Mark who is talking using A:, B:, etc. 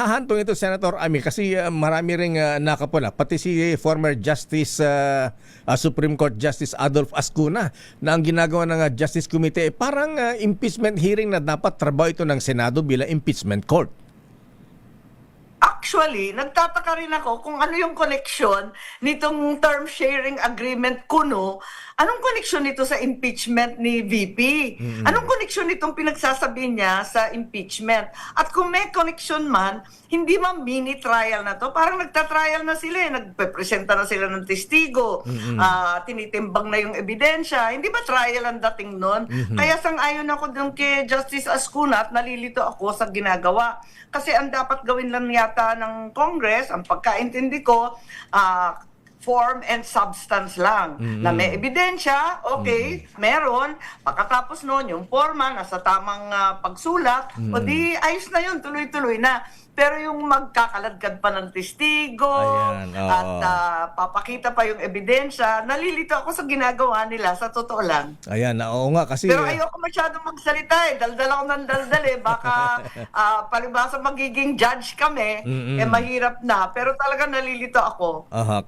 A: hahantong ito, Senator Ami, kasi marami ring nakapula, pati si former Justice, Supreme Court Justice Adolf Ascuna, na ang ginagawa ng Justice Committee, parang impeachment hearing na dapat trabaho ito ng Senado bilang impeachment court.
B: Actually, nagtataka rin ako kung ano yung connection nitong term sharing agreement kuno. Anong connection nito sa impeachment ni VP? Anong connection nitong pinagsasabi niya sa impeachment? At kung may connection man, hindi man mini trial na to. Parang nagtatrial na sila eh. Nagpe-presenta na sila ng testigo. Tinitimbang na yung ebidensya. Hindi ba trial ang dating nun? Kaya sang-ayon ako dun kay Justice Ascuna at nalilito ako sa ginagawa. Kasi ang dapat gawin lang yata ng Congress, ang pagkaintindi ko, form and substance lang. Na may ebidensya, okay, meron. Pagkatapos noon, yung forma, nasa tamang pagsulat, o di ayos na yun, tuloy-tuloy na. Pero yung magkakaladkad pa ng testigo,
A: Ayan, oo.
B: at papakita pa yung ebidensya, nalilito ako sa ginagawa nila, sa totoo lang.
A: Ayan, oo nga, kasi...
B: Pero ayoko masyadong magsalita eh. Daldal ako ng daldal eh. Baka palibasa magiging judge kami, eh mahirap na. Pero talaga nalilito ako.
A: Aha,